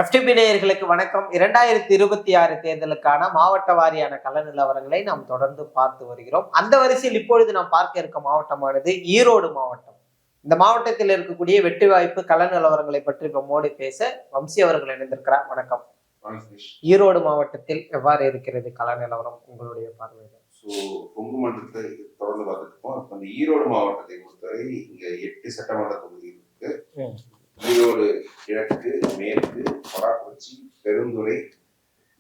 FTP நேயர்களுக்கு வணக்கம். 2026 தேர்தலுக்கான மாவட்ட வாரியான கள நிலவரங்களை நாம் தொடர்ந்து பார்த்து வருகிறோம். அந்த வரிசையில் இப்பொழுது நாம் பார்க்க இருக்கும் மாவட்டமானது ஈரோடு மாவட்டம். இந்த மாவட்டத்தில் இருக்கக்கூடிய வெற்றி வாய்ப்பு கள நிலவரங்களை பற்றி நம்மோடு பேச வம்சி அவர்கள் இணைந்திருக்கிறார். வணக்கம். ஈரோடு மாவட்டத்தில் எவ்வாறு இருக்கிறது கள நிலவரம் உங்களுடைய பார்வையில்? கொங்கு மண்டலத்தை தொடர்ந்து பார்த்துருக்கோம். அந்த ஈரோடு மாவட்டத்தை பொறுத்தவரை இங்க 8 சட்டமன்ற தொகுதி இருக்கு. ஈரோடு கிழக்கு, மேற்கு, மொடாக்குறிச்சி, பெருந்துறை,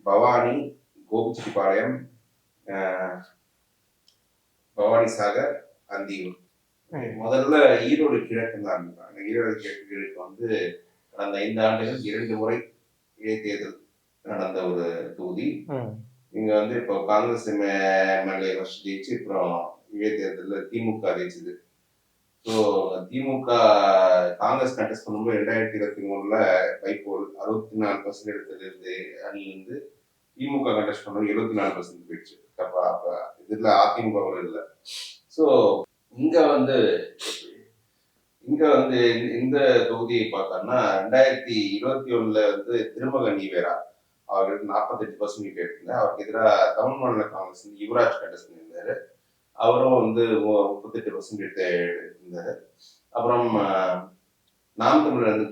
பவானி, கோபிச்செட்டிப்பாளையம், பவானி சாகர், அந்தியூர். முதல்ல ஈரோடு கிழக்கு தான் ஆரம்பிப்பாங்க. ஈரோடு கிழக்கு வந்து கடந்த 5 ஆண்டுகள் 2 முறை இடைத்தேர்தல் நடந்த ஒரு தொகுதி. இங்க வந்து இப்போ காங்கிரஸ் எம்எல்ஏ ஜெயிச்சு அப்புறம் இடைத்தேர்தலில் திமுக ஜெயிச்சது. ஸோ திமுக காங்கிரஸ் கண்டெஸ்ட் பண்ணும்போது 2023 வைகோல் 64% எடுத்தது அணி வந்து திமுக கண்டெஸ்ட் பண்ணும்போது 74% போயிடுச்சு. அப்ப இதுல அதிமுக இல்லை. ஸோ இங்க வந்து இந்த தொகுதியை பார்த்தோம்னா 2021 வந்து திருமகன் ஈவேரா அவருக்கு 48% எடுத்திருந்தார். அவருக்கு எதிராக தமிழ் மாநில காங்கிரஸ் யுவராஜ் கண்டெஸ்ட் பண்ணியிருந்தாரு. அவரும் வந்து 38% எடுத்திருந்தாரு. அப்புறம் நாம் தமிழர் வந்து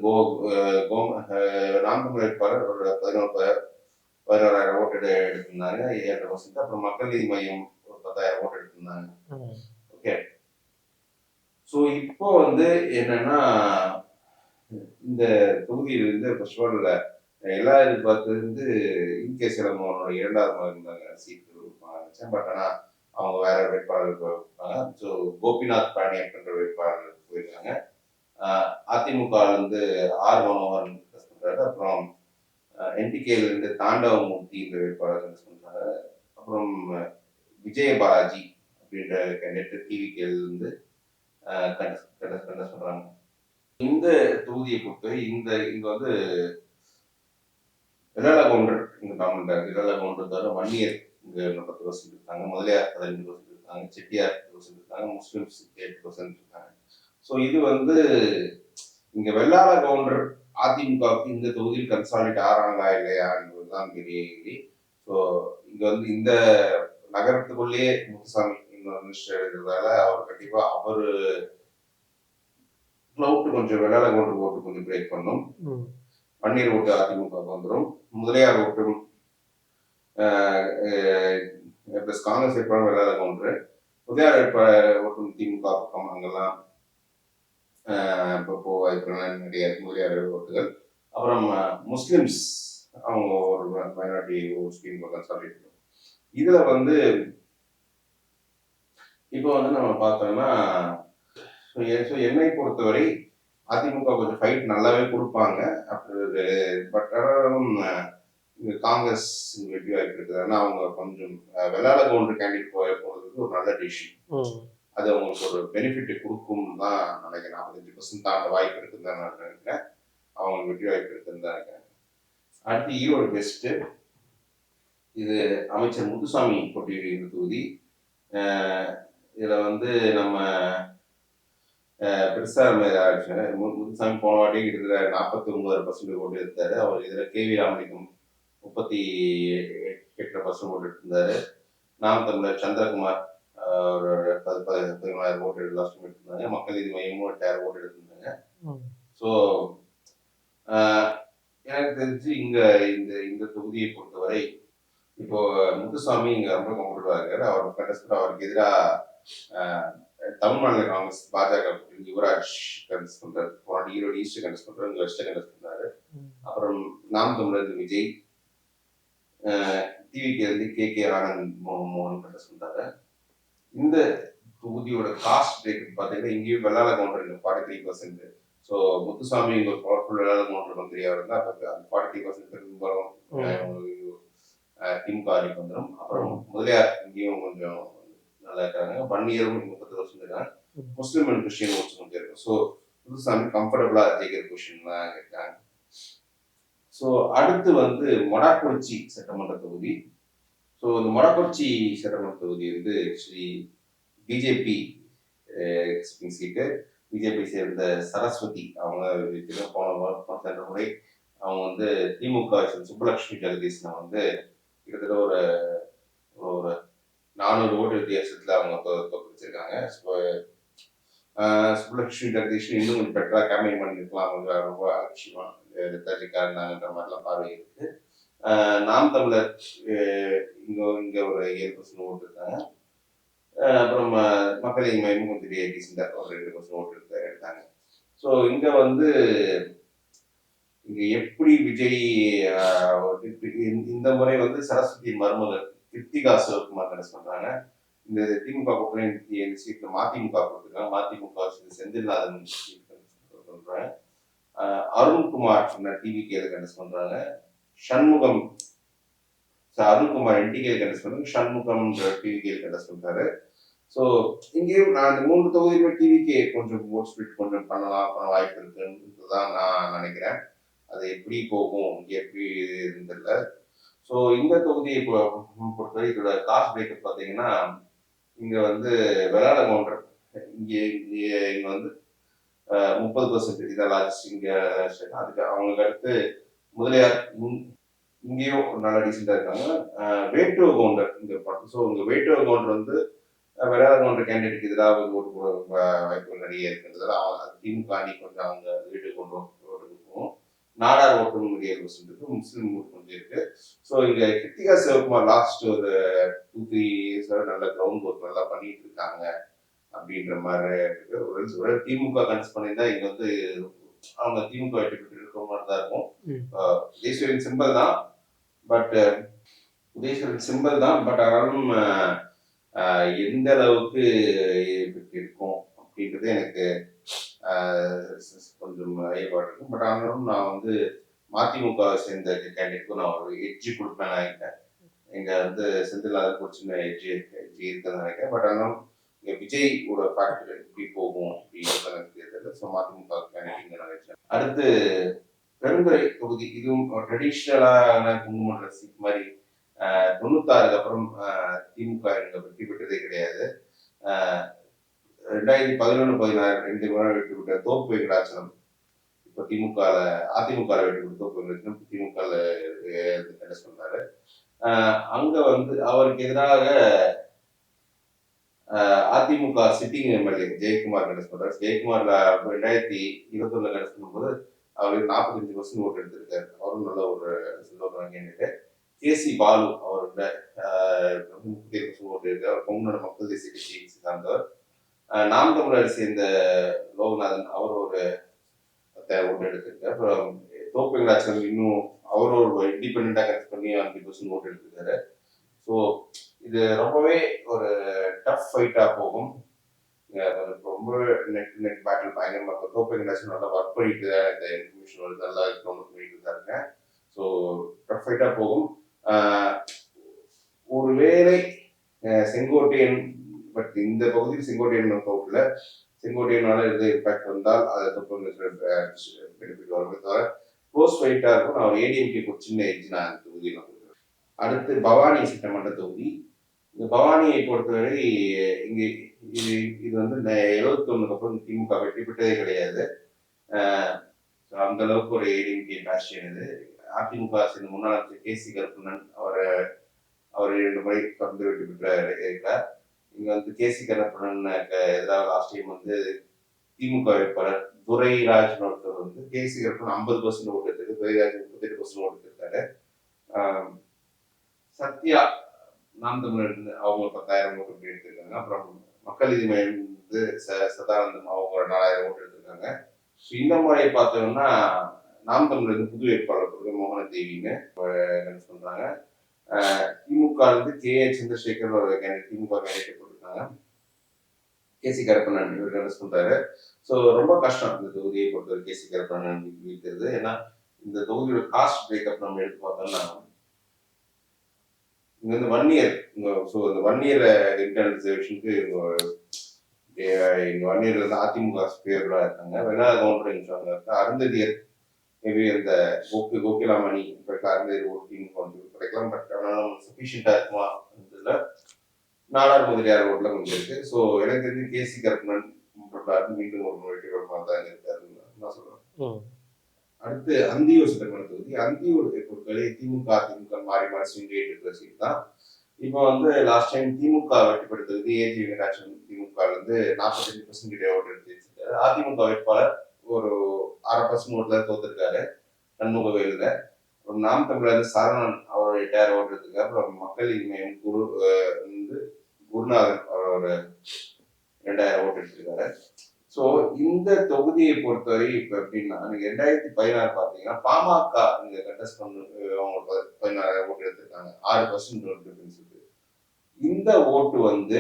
நாம் தமிழர் வேட்பாளர் ஒரு 11,000 ஓட்டு எடுத்திருந்தாங்க, 7%. அப்புறம் மக்கள் நீதி மையம் ஒரு 10,000 ஓட்டு எடுத்திருந்தாங்க. ஓகே. ஸோ இப்போ வந்து என்னன்னா இந்த தொகுதியிலிருந்து ஃபர்ஸ்ட் ஆஃப் ஆல் எல்லா எதிர்பார்த்தது வந்து இன்கே சிலம்பவனோட 2வது மகன் இருந்தாங்க சீட்டு நினைச்சேன். பட் ஆனால் அவங்க வேற வேட்பாளர் கொடுப்பாங்க. ஸோ கோபிநாத் பாண்டியன் என்ற வேட்பாளர் போயிருக்காங்க. அதிமுக இருந்து ஆர் மனோகரன் பண்றாரு. அப்புறம் என்டிகேல இருந்து தாண்டவமூர்த்தி என்ற வேட்பாளர் பண்றாங்க. அப்புறம் விஜய பாலாஜி அப்படின்ற கேண்டிடேட் டிவிகேல இருந்து கண்டெஸ்ட் பண்றாங்க. இந்த தொகுதியை பொறுத்தவரை இங்க வந்து விரலகவுண்டர் இங்க டாமினேட். விரலகவுண்டர் தவிர வன்னியர் இங்க 10% இருக்காங்க, முதலியார் 15% இருக்காங்க, செட்டியார் 10% இருக்காங்க, முஸ்லிம்ஸ் 8% இருக்காங்க. ஸோ இது வந்து இங்க வெள்ளாள கவுண்டர் அதிமுகவுக்கு இந்த தொகுதியில் கன்சாலிடேட் ஆறாங்களா இல்லையா என்பதுதான் பெரிய கேள்வி. ஸோ இங்க வந்து இந்த நகரத்துக்குள்ளேயே முத்துசாமி மினிஸ்டர் இருக்கிறதால அவர் கண்டிப்பா அவரு கிளவுட் கொஞ்சம் வெள்ளாள கவுண்டர் ஓட்டு கொஞ்சம் பிரேக் பண்ணும். பன்னீர் ஓட்டு அதிமுக வந்துடும். முதலியார் ஓட்டும் பிளஸ் காங்கிரஸ் வேட்பாளர் வெள்ளாள கவுண்டர், முதலியார் வேட்பாளர் ஓட்டும் திமுக பக்கம் அங்கெல்லாம் இப்போ நிறைய முதலியார் ஓட்டுகள். அப்புறம் முஸ்லிம்ஸ் அவங்க ஒரு மைனாரிட்டி ஸ்கீம் கன்சாலிடேட். இதுல வந்து இப்போ வந்து நம்ம பார்த்தோம்னா என்னை பொறுத்தவரை அதிமுக கொஞ்சம் ஃபைட் நல்லாவே கொடுப்பாங்க. அப்படி பட் காங்கிரஸ் வெற்றி வாய்ப்பு இருக்குது. ஆனால் அவங்க கொஞ்சம் வெள்ளாள கவுண்டர் கேண்டிடேட் போகிறதுக்கு ஒரு நல்ல டிசிஷன். அது அவங்களுக்கு ஒரு பெனிஃபிட் கொடுக்கும் தான் நினைக்கிறேன். 45% தாண்ட வாய்ப்பு இருக்குன்னு தான் நான் நினைக்கிறேன். அவங்களுக்கு வெற்றி வாய்ப்பு இருக்குன்னு தான் நினைக்கிறேன். அடுத்து ஈரோடு பெஸ்ட். இது அமைச்சர் முத்துசாமி போட்டியிடுகிற தொகுதி. இதுல வந்து நம்ம பெருசா முத்துசாமி போன வாட்டியும் கிட்டத்தட்ட 49% ஓட்டு எடுத்தாரு. அவர் இதுல கேவி ராமலிங்கம் 38% ஓட்டு எடுத்திருந்தாரு. நாம் தமிழர் சந்திரகுமார் ஒரு 14,000 ஓட்டு எடுத்திருந்தாங்க. மக்கள் நீதி மையமும் 8,000 ஓட்டு எடுத்திருந்தாங்க. ஸோ எனக்கு தெரிஞ்சு இந்த தொகுதியை பொறுத்தவரை இப்போ முத்துசாமி இங்க ரொம்ப கம்ஃபர்டபுளா இருக்காரு. அவர் கண்டெஸ்ட் அவருக்கு எதிராக தமிழ் மாநில காங்கிரஸ் பாஜக யுவராஜ் கண்டெஸ்ட் பண்றாரு. ஈரோடு ஈஸ்ட் கண்டெஸ்ட் பண்றாரு, இங்க வெஸ்ட் கண்டெஸ்ட் பண்றாரு. அப்புறம் நாம் தமிழர் விஜய், டிவிக்கு இருந்து கே ஆனந்த் மோகன் கண்டெஸ்ட் பண்றாரு. இந்த தொகுதியோட காஸ்ட் பிரேக் பார்த்தீங்கன்னா இங்கேயும் வெள்ளாள கவுண்டர் 43%. ஸோ முத்துசாமி இங்க ஒரு பவர்ஃபுல் வெள்ளாள கவுண்டர் மந்திரியா இருந்தா அப்ப 43% பெரும்பாலும் திமுக அணிக்கு வந்துடும். அப்புறம் முதலியார் இங்கேயும் கொஞ்சம் நல்லா இருக்காங்க. வன்னியரும் 30% இருக்காங்க. முஸ்லீம் அண்ட் கிறிஸ்டியன் ஓட்ஸ் கொஞ்சம் இருக்கு. ஸோ முத்துசாமி கம்ஃபர்டபுளா ஜெயிக்கிற பொசிஷன்லாம் இருக்காங்க. ஸோ அடுத்து வந்து மொடாக்குறிச்சி சட்டமன்ற தொகுதி. ஸோ இந்த மொடாக்குறிச்சி சட்டமன்ற தொகுதி வந்து ஆக்சுவலி பிஜேபி சீட்டு. பிஜேபி சேர்ந்த சரஸ்வதி அவங்க போன முறை அவங்க வந்து திமுக சுப்புலட்சுமி ஜெகதீசனை வந்து கிட்டத்தட்ட ஒரு ஒரு 400 ஓட்டு வித்தியாசத்துல அவங்க தோற்கடிச்சிருக்காங்க. சுப்புலட்சுமி ஜெகதீஷன் இன்னும் கொஞ்சம் பெட்டரா கேம்பெயின் பண்ணிருக்கலாம், அவங்க ரொம்ப அலட்சியமா லெத்தாஜிக்கா இருந்தாங்கன்ற மாதிரிலாம் பார்வை இருக்கு. நாம் தமிழர் இங்க ஒரு 7% ஓட்டு இருக்காங்க. அப்புறம் மக்கள் இங்க கொஞ்சம் டீசெண்டா ஒரு 2% ஓட்டு எடுத்தாங்க. ஸோ இங்க வந்து இங்க எப்படி விஜய் இந்த முறை வந்து சரஸ்வதி மருமகள் கிருத்திகா சிவகுமார் கணேசன் பண்றாங்க. இந்த திமுக கூட்டணி சீட்ல மதிமுக கொடுத்துருக்காங்க. மதிமுக செந்தில்நாதன் பண்றாங்க. அருண்குமார் டிவிகேல கண்டஸ்ட் பண்றாங்க. சண்முகம் அருண்குமார் என்டிகே கண்டஸ்ட் பண்றாங்க. சண்முகம் டிவிகேல கண்டஸ்ட் பண்றாரு. ஸோ இங்கேயும் நான் இந்த 3 தொகுதியுமே டிவிகே கொஞ்சம் ஓட் ஸ்பிளிட் கொஞ்சம் பண்ணலாம் வாய்ப்பு இருக்குன்னு தான் நான் நினைக்கிறேன். அது எப்படி போகும், இங்கே எப்படி இருந்ததில்ல. ஸோ இந்த தொகுதியை பொறுத்தவரை இதோட காஸ்ட் பிரேக்கப் பார்த்தீங்கன்னா, இங்க வந்து விளையாட கவுண்டர் இங்க வந்து 30% இதெல்லாம் இங்க அதுக்கு அவங்களுக்கு அடுத்து முதலியார் இங்கேயும் நல்லா டீசெண்டா இருக்காங்க. வேட்டுவ கவுண்டர் இங்க ஸோ இங்க வேட்டுவ கவுண்டர் வந்து விளையாட கவுண்டர் கேண்டிடேட் எதிராக ஓட்டு போட வாய்ப்புகள் நிறைய இருக்குன்றதால திமுக கொஞ்சம் அவங்க வேட்டுவ கவுண்டர் ஓட்டு போகும். நாடார் ஓட்டு 7% இருக்கு, முஸ்லீம் ஓட்டு கொஞ்சம் இருக்கு. ஸோ இங்க கிருத்திகா சிவகுமார் லாஸ்ட் ஒரு 2-3 இயர்ஸா நல்ல கிரவுண்ட் ஒர்க் நல்லா பண்ணிட்டு இருக்காங்க அப்படின்ற மாதிரி இருக்கு. ஒரு திமுக கன்ஸ் பண்ணியிருந்தா இங்க வந்து அவங்க திமுக வெற்றி பெற்று இருக்கிற மாதிரி தான் இருக்கும். உதயசூரியன் சிம்பிள் தான், பட் உதயசூரியன் சிம்பிள் தான், பட் ஆனாலும் எந்த அளவுக்கு இருக்கும் அப்படின்றது எனக்கு கொஞ்சம் ஐயப்பாடு இருக்கும். பட் ஆனாலும் நான் வந்து மதிமுக சேர்ந்த கேண்டிடேட்க்கும் நான் ஒரு எட்ஜி கொடுப்பேன் நினைக்கிறேன். இங்க வந்து செந்தில்நாதன் ஒரு சின்ன எட்ஜி இருக்குன்னு நினைக்கிறேன். பட் ஆனாலும் இங்க விஜயோட ஃபேக்டர் எப்படி போகும் அப்படின்றது எனக்கு தெரியல. ஸோ மதிமுக கேண்டிடேட் நினைக்கிறேன். அடுத்து பெருந்துறை தொகுதி, இதுவும் ட்ரெடிஷ்னலான குங்குமன்ற சீட் மாதிரி 96க்கு அப்புறம் திமுக இங்க வெற்றி பெற்றதே கிடையாது. 2011-16 2 முறை வெற்றி பெற்ற தோப்பு வெங்கடாச்சலம் இப்ப அதிமுக வெற்றி பெற்ற தோப்பு வெங்கடாச்சலம் திமுக கண்டஸ்ட் பண்றாரு. அங்க வந்து அவருக்கு எதிராக AIADMK sitting MLA Jayakumar contest பண்றாரு. ஜெயக்குமார் 2021 கண்டஸ்ட் பண்ணும்போது அவருக்கு 45% ஓட்டு எடுத்திருக்காரு. அவரும் நல்ல ஒரு செல்வாக்கு கேண்டிடேட். கேசி பாலு அவரோட 37% ஓட்டு இருக்கு. அவர் கொங்குநாடு மக்கள் தேசிய கட்சியை சார்ந்தவர். நாம் தமிழர் சேர்ந்த லோகநாதன் அவர் ஒரு ஓட்டு எடுத்திருக்காரு. அப்புறம் தோப்பு வெங்கடாச்சலம் இன்னும் அவர் ஒரு இண்டிபெண்டா கனெக்ட் பண்ணி 5% ஓட்டு எடுத்திருக்காரு. ஸோ இது ரொம்பவே ஒரு டஃப் ஃபைட்டா போகும். ரொம்ப நெட் பேட்டில் பயங்கரமா இருக்கும். தோப்பு வெங்கடாச்சலம் நல்லா ஒர்க் பண்ணிட்டு தான் இந்த இன்ஃபர்மேஷன் வந்து நல்லா கவுண்ட் பண்ணிட்டு தான் இருக்கேன். ஸோ டஃப் ஃபைட்டா போகும். ஒருவேளை செங்கோட்டையன், பட் இந்த பகுதியில் செங்கோட்டையன் பகுதியில செங்கோட்டையனால எது இம்பாக்ட் வந்தால் அதை பெனிஃபிட் வரும். தவிர க்ளோஸ் ஃபைட்டா இருக்கும். நான் ஒரு ஏடிஎம்கே ஒரு சின்ன எட்ஜ் நான் அந்த தொகுதியில் நான் கொடுக்குறேன். அடுத்து பவானி சட்டமன்ற தொகுதி. இந்த பவானியை பொறுத்தவரை இங்க இது வந்து 71க்கு அப்புறம் திமுக வெற்றி பெற்றதே கிடையாது. அந்த அளவுக்கு ஒரு ஏடிஎம்கே பேஷன் இது. அதிமுக சேர்ந்த முன்னாள் அமைச்சர் கேசி கருப்பண்ணன் அவர் 2 முறை தொடர்ந்து வெற்றி பெற்ற இருக்கார். இங்க வந்து கேசி கருப்பண்ணன் எதிராக லாஸ்ட் டைம் வந்து திமுக வேட்பாளர் துரைராஜ் ஒருத்தர் வந்து கேசி கருப்பண்ணன் 50% ஓட்டு எடுத்திருக்கு, துரைராஜ் 38% ஓட்டு எடுத்திருக்காரு. சத்யா நாம் தமிழர் அவங்க 10,000 ஓட்டு எடுத்திருக்காங்க. அப்புறம் மக்கள் நீதி மையம் வந்து சதானந்தம் அவங்க 4,000 ஓட்டு எடுத்திருக்காங்க. இந்த முறை பார்த்தோம்னா நாம் தமிழர் புது வேட்பாளர் மோகன தேவின்னு கன்ஸ் பண்றாங்க. திமுக வந்து கே.எச். சந்திரசேகர் ஒரு திமுக கேண்டிடேட் போட்டிருக்காங்க. கேசி கருப்பண்ணன் இவர் கன்ஸ் பண்றாரு. ஸோ ரொம்ப கஷ்டம் இந்த தொகுதியை பொறுத்தவரை கேசி கருப்பண்ணன் இருக்கிறது. ஏன்னா இந்த தொகுதியோட காஸ்ட் பிரேக்கப் நம்ம எடுத்து பார்த்தோம்னா இங்க வந்து 1 இயர் ஸோ இந்த 1 இயர் இன்டர்னல் ரிசர்வேஷனுக்கு இங்க 1 இயர் வந்து அதிமுக பேர்களா இருக்காங்க. வெள்ளாத கவுண்டர் இருக்காங்க. அருந்ததியர் மேபி அந்த கோகிலாமணி அருந்ததியர் ஓட்டு திமுக வந்து கிடைக்கலாம். பட் ஆனாலும் சஃபிஷியண்டா இருக்குமா இல்லை, நாடார் முதலியார் ஓட்டுல கொஞ்சம் இருக்கு. ஸோ எனக்கு தெரிஞ்சு கேசி கருப்பண்ணன் மீண்டும் ஒரு வெற்றி பெறுமா தான் இருக்காருன்னு நான் சொல்றேன். அடுத்து அந்தியூர் சட்டமன்ற தொகுதி. அந்தியூர் பொறுத்தவரை திமுக அதிமுக மாறி மாறி சுங்கிட்டு இருக்கிற சீட் தான். இப்போ வந்து லாஸ்ட் டைம் திமுக வெற்றி பெற்ற தொகுதி ஏஜி வெங்கடாட்சன் திமுக வந்து 45% கிட்ட ஓட்டு எடுத்து வச்சிருக்காரு. அதிமுக வேட்பாளர் ஒரு 1/2% ஓட்டுல தோத்துருக்காரு சண்முகவேலுல. அப்புறம் நாம் தமிழர் சரவணன் அவர் 8000 ஓட்டு எடுத்திருக்காரு. அப்புறம் மக்கள் இனிமையும் வந்து குருநாதன் அவர் ஒரு 2000 ஓட்டு எடுத்திருக்காரு. ஸோ இந்த தொகுதியை பொறுத்தவரை இப்ப எப்படின்னா, நீங்க 2016 பாத்தீங்கன்னா பாமக நீங்க கண்டஸ்ட் பண்ண அவங்க 16,000 ஓட்டு எடுத்திருக்காங்க. 6% டிஃபரன்ஸ் இருக்கு. இந்த ஓட்டு வந்து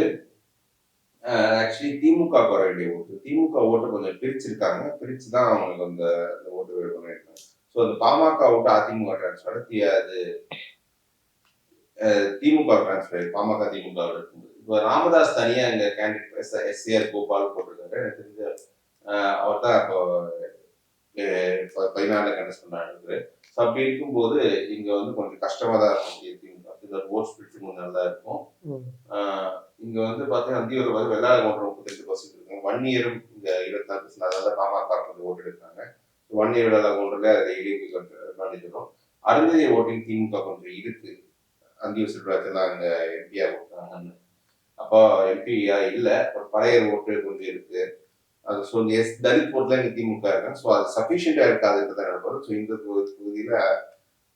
ஆக்சுவலி திமுக வர வேண்டிய ஓட்டு. திமுக ஓட்டு கொஞ்சம் பிரிச்சிருக்காங்க. பிரிச்சுதான் அவங்களுக்கு அந்த ஓட்டு பண்ணிருக்காங்க. ஸோ அந்த பாமக ஓட்டு அதிமுக டிரான்ஸ்பர் அது திமுக டிரான்ஸ்பர் பாமக திமுக இருக்கும்போது இப்போ ராமதாஸ் தனியா எங்க கேண்டிடேட் SCR கோபால் போட்டிருக்காரு. எனக்கு தெரிஞ்ச அவர் தான் இப்போ 14 கண்டஸ்ட் பண்ணாரு. ஸோ அப்படி இருக்கும்போது இங்க வந்து கொஞ்சம் கஷ்டமா தான் இருக்கும். திமுக இந்த ஓட் ஸ்பிரிட் கொஞ்சம் நல்லா இருக்கும். இங்க வந்து பாத்தீங்கன்னா அந்தியூர் வந்து வெள்ளாள கவுண்டர் 38% இருக்காங்க. 1 இயரும் இங்க 24%. அதாவது பாமக கொஞ்சம் ஓட்டு எடுத்தாங்க. 1 இயர் வெள்ளாள கவுண்டர்ல அதை இடையே கண்டிக்கிறோம். அருந்ததி ஓட்டிங் திமுக கொஞ்சம் இருக்கு. அந்தியூர் சிறுராஜெல்லாம் அங்க எம்பியா கொடுத்தாங்கன்னு. அப்போ எம்பியா இல்ல, ஒரு பழைய ஓட்டு கொஞ்சம் இருக்கு. அது ஸோ தலித் ஓட்டுல இங்க திமுக இருக்காங்க. ஸோ அது சஃபிஷியண்டா இருக்காதுன்றதான் நடப்பாரு. ஸோ இந்த தொகுதியில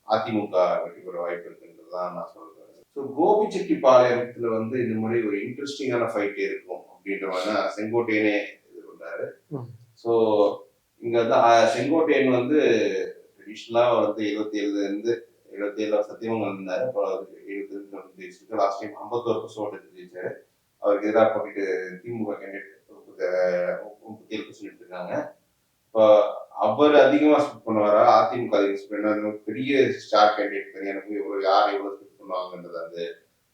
அதிமுக வெற்றி பெற வாய்ப்பு இருக்குன்றதுதான் நான் சொல்றேன். ஸோ கோபிச்செட்டிப்பாளையத்துல வந்து இந்த மாதிரி ஒரு இன்ட்ரெஸ்டிங்கான ஃபைட் இருக்கும் அப்படின்ற மாதிரி செங்கோட்டையனே இது பண்ணாரு. ஸோ இங்க வந்து செங்கோட்டையன் வந்து ட்ரெடிஷ்னலா வந்து 77ல இருந்து 77 சத்தியமங்கலம் இருந்தாரு. அப்புறம் 72 ஜெயிச்சிருக்கு. லாஸ்ட் டைம் 51% ஓட்டு ஜெயிச்சாரு. அவருக்கு எதிராக போட்டிட்டு திமுக கேண்டிடேட் 37% எடுத்திருக்காங்க. இப்போ அவர் அதிகமா ஸ்பிட் பண்ணுவாரா அதிமுக அதிகம் ஸ்பிட் பண்ண பெரிய ஸ்டார் கேண்டிடேட் தனியாக போய் யார் எவ்வளவு ஸ்பிட் பண்ணுவாங்கன்றது அந்த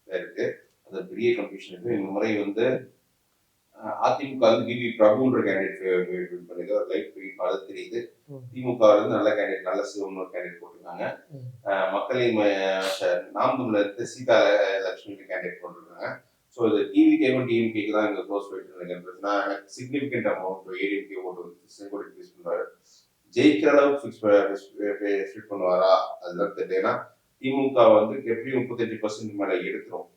இருக்கு. அது பெரிய கன்ஃபியூஷன் இருக்கு. இந்த முறை வந்து அதிமுக வந்து BB பிரபுன்ற கேண்டிடேட் பண்ணிருக்காரு. லைஃப் அது தெரியுது. திமுக வந்து நல்ல கேண்டிடேட் நல்ல சிவம் ஒரு கேண்டிடேட் போட்டிருக்காங்க. மக்களின் நாம் தமிழர் சீதா லட்சுமி கேண்டிடேட் போட்டிருக்காங்க. ஸோ இது டிவிகேவும் டிஎம்கேக்கு தான் இங்க க்ளோஸ் போயிட்டு நினைக்கிறேன். சிக்னிபிகண்ட் அமௌண்ட் ஏடிஎம்கே ஓட்டு செங்கோட்டை ஃபிக்ஸ் பண்ணுவாரு. ஜெயிக்கிற அளவுக்கு ஃபிக்ஸ் பண்ணுவாரா அதுதான் தெரியல. ஏன்னா திமுக வந்து எப்படியும் 35% மேல எடுத்துரும்.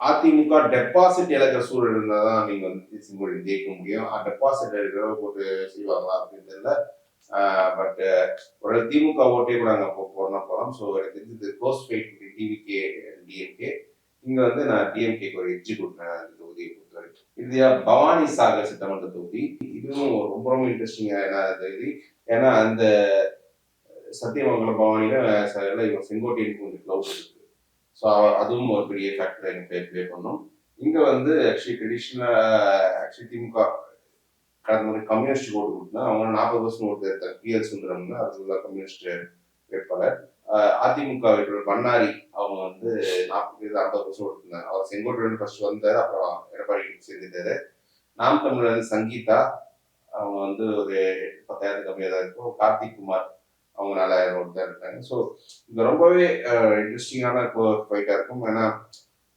அதிமுக டெபாசிட் இழக்கிற சூழல் இருந்தாதான் நீங்க வந்து செங்கோட்டை ஜெயிக்க முடியும். டெபாசிட் எடுக்கிற போட்டு செய்வாங்களா அப்படின்னு தெரியல. பட் ஒரு திமுக ஓட்டே கூட அங்க போகலாம். ஸோ எனக்கு தெரிஞ்சு க்ளோஸ் ஃபைட் டிவிகே டிஎம்கே. இங்க வந்து நான் டிஎம்கேக்கு ஒரு எட்ஜ் கொடுப்பேன் அந்த தொகுதியை பொறுத்த வரைக்கும். இந்தியா பவானி சாகர் சட்டமன்ற தொகுதி இதுவும் ரொம்ப ரொம்ப இன்ட்ரெஸ்டிங்கான தொகுதி. ஏன்னா அந்த சத்தியமங்கலம் பவானியில இவங்க செங்கோட்டையனுக்கு கொஞ்சம் க்ளவுட் இருக்கு. ஸோ அதுவும் ஒரு பெரிய ஃபேக்டர் எனக்கு ப்ளே பண்ணும். இங்க வந்து ஆக்சுவலி ட்ரெடிஷ்னலா ஆக்சுவலி திமுக கடந்த முறை கம்யூனிஸ்ட் ஓட்டு கொடுத்தா அவங்க 40% ஓட்டு எடுத்தாங்க. PL சுந்தரம்னு அதுல கம்யூனிஸ்ட் வேட்பாளர். அதிமுக வேட்பாளர் பண்ணாரி அவங்க வந்து 40% ஓட்டு இருந்தாங்க. அவர் செங்கோட்டையன் ஃபர்ஸ்ட் வந்தாரு. அப்புறம் எடப்பாடி சேர்ந்துட்டாரு. நாம் தமிழர் சங்கீதா அவங்க வந்து ஒரு 10,000 கம்மியாக தான் இருக்கும். கார்த்திக் குமார் அவங்க 4,000 ஓட்டு தான் இருக்காங்க. ஸோ இது ரொம்பவே இன்ட்ரெஸ்டிங்கான ஃபைட்டா இருக்கும். ஏன்னா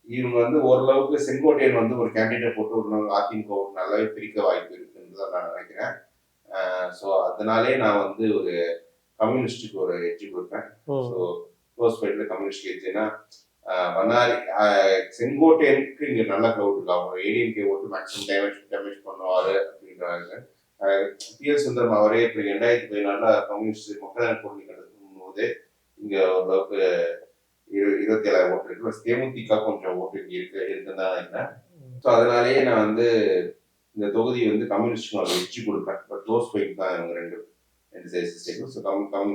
இவங்க வந்து ஓரளவுக்கு செங்கோட்டையன் வந்து ஒரு கேண்டிடேட் போட்டு ஒரு அதிமுக நல்லாவே பிரிக்க வாய்ப்பு இருக்குன்னு நான் நினைக்கிறேன். ஸோ அதனாலே நான் வந்து ஒரு கம்யூனிஸ்டுக்கு ஒரு எட்ஜ் கொடுப்பேன். ஸோ க்ளோஸ் ஃபைட்ல கம்யூனிஸ்ட் எட்ஜ்னா பண்ணாரி செங்கோட்டையனுக்கு இங்க நல்ல க்ளவுட் இருக்கு. அவங்க ஏடிஎம்கே ஓட்டு மேக்ஸிமம் டேமேஜ் பண்ணுவாரு அப்படின்றாங்க. PL சுந்தரம் அவரே இப்போ 2014 கம்யூனிஸ்ட் மக்கள் போட்டி நடத்தும் போது இங்க ஓரளவுக்கு 27,000 ஓட்டு இருக்கு. தேமுதிக கொஞ்சம் ஓட்டு இருக்குன்னு தான் நினைக்கிறேன். ஸோ அதனாலேயே நான் வந்து இந்த தொகுதியை வந்து கம்யூனிஸ்ட் எட்ஜ் கொடுப்பேன். பட் க்ளோஸ் ஃபைட் தான் இவங்க ரெண்டு சைடு. ஸோ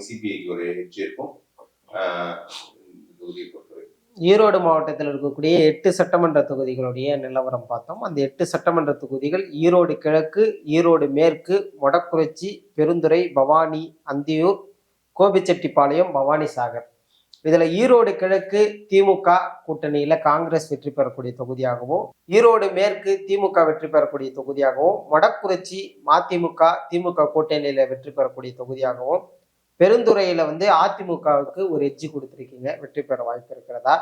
CPIக்கு ஒரு எட்ஜ் இருக்கும் தொகுதியை பொறுத்தவரை. ஈரோடு மாவட்டத்தில் இருக்கக்கூடிய 8 சட்டமன்ற தொகுதிகளுடைய நிலவரம் பார்த்தோம். அந்த 8 சட்டமன்ற தொகுதிகள் ஈரோடு கிழக்கு, ஈரோடு மேற்கு, மொடக்குறிச்சி, பெருந்துறை, பவானி, அந்தியூர், கோபிச்செட்டிப்பாளையம், பவானி சாகர். இதுல ஈரோடு கிழக்கு திமுக கூட்டணியில காங்கிரஸ் வெற்றி பெறக்கூடிய தொகுதியாகவும், ஈரோடு மேற்கு திமுக வெற்றி பெறக்கூடிய தொகுதியாகவும், மொடக்குறிச்சி மதிமுக திமுக கூட்டணியில வெற்றி பெறக்கூடிய தொகுதியாகவும், பெருந்துறையில அதிமுகவுக்கு ஒரு எட்ஜ் கொடுத்துருக்கீங்க, வெற்றி பெற வாய்ப்பு இருக்கிறதா.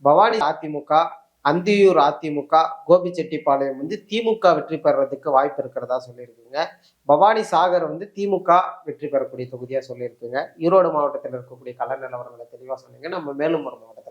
பவானி அதிமுக அந்தியூர் அதிமுக, கோபிச்செட்டிப்பாளையம் வந்து திமுக வெற்றி பெறறதுக்கு வாய்ப்பு இருக்கிறதா சொல்லியிருக்குங்க. பவானி சாகர் வந்து திமுக வெற்றி பெறக்கூடிய தொகுதியா சொல்லியிருக்குங்க. ஈரோடு மாவட்டத்தில் இருக்கக்கூடிய கள நிலவரங்களை தெளிவா சொன்னீங்க. நம்ம மேலும் ஒரு மாவட்டத்தை